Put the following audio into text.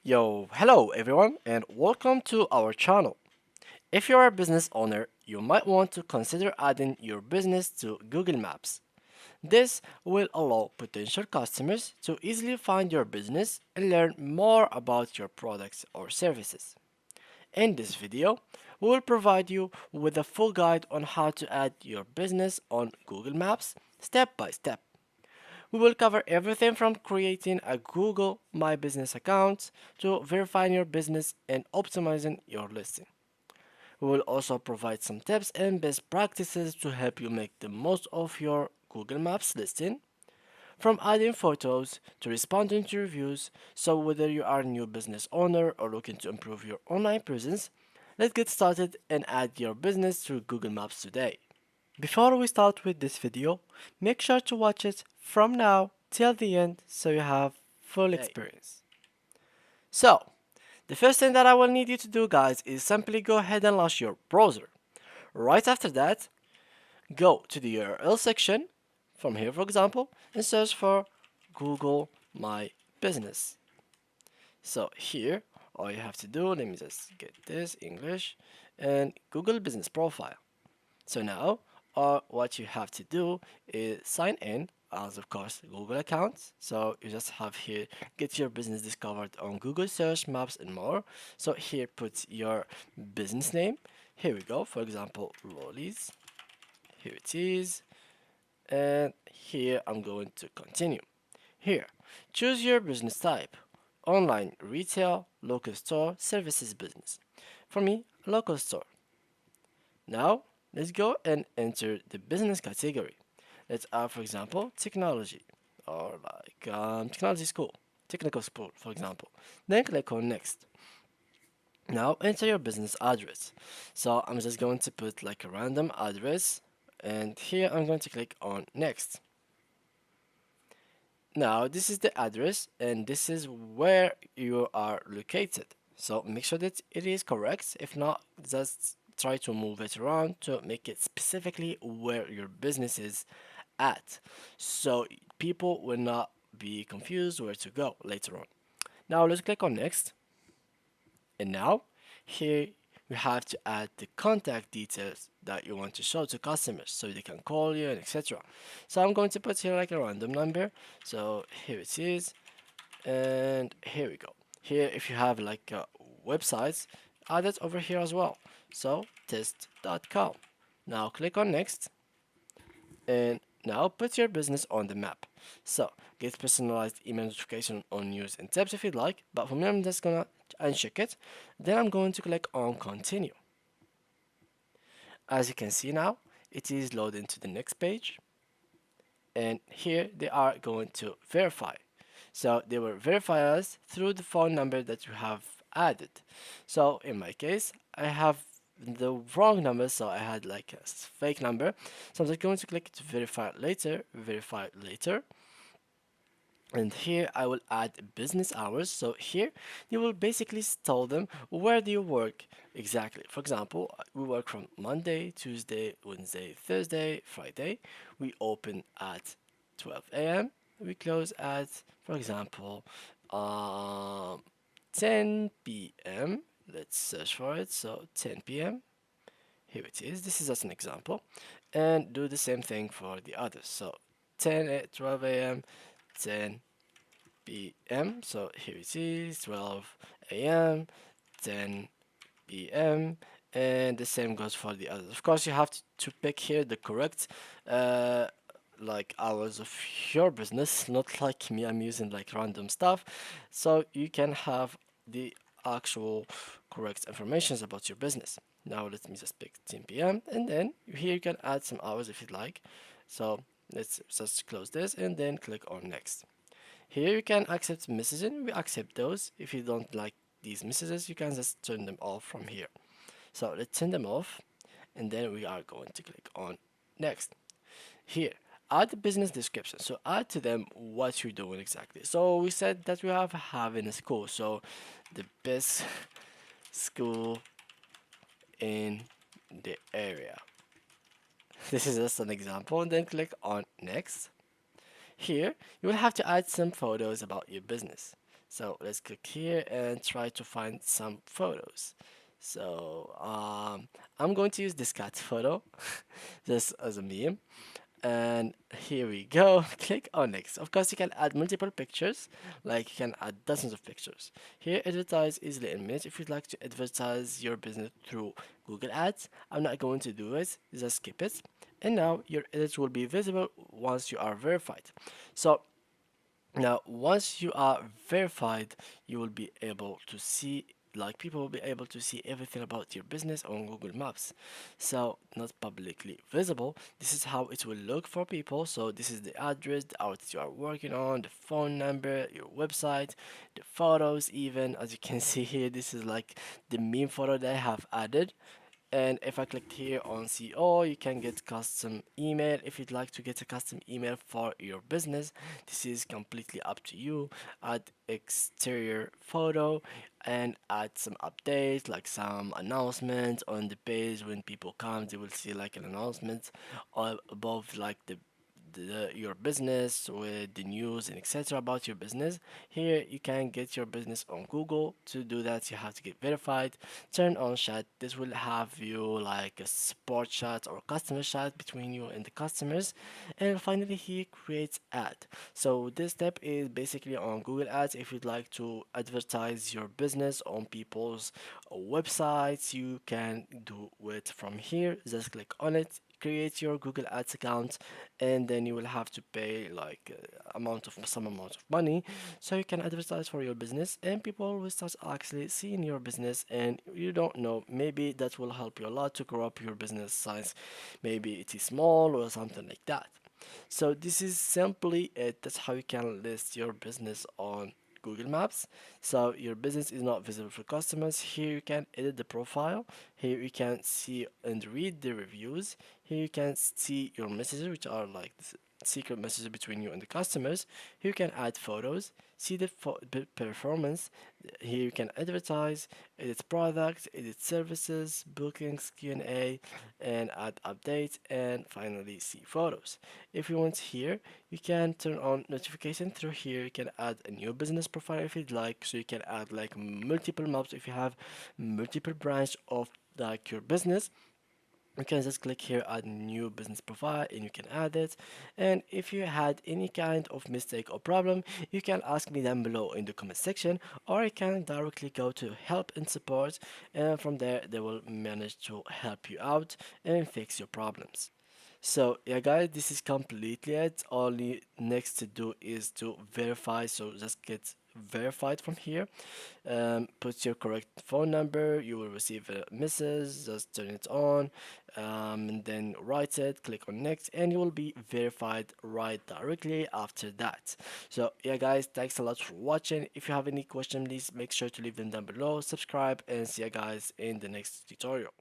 Yo, hello everyone, and welcome to our channel. If you're a business owner, you might want to consider adding your business to Google Maps. This will allow potential customers to easily find your business and learn more about your products or services. In this video, we will provide you with a full guide on how to add your business on Google Maps step by step. We will cover everything from creating a Google My Business account to verifying your business and optimizing your listing. We will also provide some tips and best practices to help you make the most of your Google Maps listing, from adding photos to responding to reviews. So, whether you are a new business owner or looking to improve your online presence, let's get started and add your business through Google Maps today. Before we start with this video, make sure to watch it from now till the end so you have full experience. So, the first thing that I will need you to do, guys, is simply go ahead and launch your browser. Right after that, go to the URL section from here, for example, and search for Google My Business. So here, all you have to do, let me just get this English, and Google Business Profile. So now, what you have to do is sign in as of course Google account. So you just have here get your business discovered on Google search maps and more. So here put your business name. Here we go. For example, Rollies. Here it is. And here I'm going to continue. Here, choose your business type. Online, retail, local store, services business. For me, local store. Now, let's go and enter the business category. Let's add, for example, technology or like technology school, technical school, for example. Then click on next. Now enter your business address. So I'm just going to put like a random address, and here I'm going to click on next. Now this is the address and this is where you are located. So make sure that it is correct. If not, just try to move it around to make it specifically where your business is at. So people will not be confused where to go later on. Now let's click on next. And now here we have to add the contact details that you want to show to customers so they can call you and etc. So I'm going to put here like a random number. So here it is, and here we go. Here if you have like websites, add it over here as well. So test.com. Now click on next, and now put your business on the map. So get personalized email notification on news and tips if you'd like, but for me I'm just gonna uncheck it. Then I'm going to click on continue. As you can see now, it is loading to the next page, and here they are going to verify. So they will verify us through the phone number that you have added. So in my case, I have the wrong number, so I had like a fake number. So I'm just going to click to verify later, and here I will add business hours. So here you will basically tell them where do you work exactly. For example, we work from Monday, Tuesday, Wednesday, Thursday, Friday. We open at 12 a.m. We close at, for example, 10 p.m. Let's search for it. So 10 p.m. Here it is. This is just an example, and do the same thing for the others. So 12 a.m., 10 p.m. So here it is, 12 a.m., 10 p.m., and the same goes for the others. Of course, you have to pick here the correct like hours of your business, not like me, I'm using like random stuff. So you can have the actual correct informations about your business. Now let me just pick 10 p.m. and then here you can add some hours if you'd like. So let's just close this and then click on next. Here you can accept messaging. We accept those. If you don't like these messages, you can just turn them off from here. So let's turn them off, and then we are going to click on next. Here, add the business description. So add to them what you're doing exactly. So we said that we have having a school. So the best school in the area. This is just an example, and then click on next. Here, you will have to add some photos about your business. So let's click here and try to find some photos. So I'm going to use this cat photo just as a meme. And here we go. Click on next. Of course, you can add multiple pictures, like you can add dozens of pictures. Here, advertise easily in minutes. If you'd like to advertise your business through Google Ads, I'm not going to do it, just skip it. And now your edits will be visible once you are verified. So now, once you are verified, you will be able to see, like people will be able to see everything about your business on Google Maps. So, not publicly visible. This is how it will look for people. So, this is the address, the outlet you are working on, the phone number, your website, the photos, even as you can see here. This is like the meme photo that I have added. And if I click here on CO, you can get custom email. If you'd like to get a custom email for your business, this is completely up to you. Add exterior photo and add some updates, like some announcements on the page. When people come, they will see like an announcement above like your business with the news and etc about your business. Here you can get your business on Google. To do that, you have to get verified. Turn on chat. This will have you like a support chat or customer chat between you and the customers. And finally, here create ad. So this step is basically on Google Ads. If you'd like to advertise your business on people's websites, you can do it from here. Just click on it, create your Google Ads account, and then you will have to pay like some amount of money so you can advertise for your business, and people will start actually seeing your business. And you don't know, maybe that will help you a lot to grow up your business size. Maybe it is small or something like that. So this is simply it. That's how you can list your business on Google Maps. So your business is not visible for customers. Here you can edit the profile. Here you can see and read the reviews. Here you can see your messages, which are like secret messages between you and the customers. Here you can add photos, see the performance. Here you can advertise, edit products, edit services, bookings, Q&A, and add updates, and finally see photos. If you want here, you can turn on notification. Through here you can add a new business profile if you'd like, so you can add like multiple maps if you have multiple branch of like your business. You can just click here, add new business profile, and you can add it. And if you had any kind of mistake or problem, you can ask me down below in the comment section, or you can directly go to help and support, and from there they will manage to help you out and fix your problems. So yeah guys, this is completely it. Only next to do is to verify. So just get verified from here. Put your correct phone number, you will receive a message. Just turn it on, and then write it, click on next, and you will be verified right directly after that. So yeah guys, thanks a lot for watching. If you have any question, please make sure to leave them down below, subscribe, and see you guys in the next tutorial.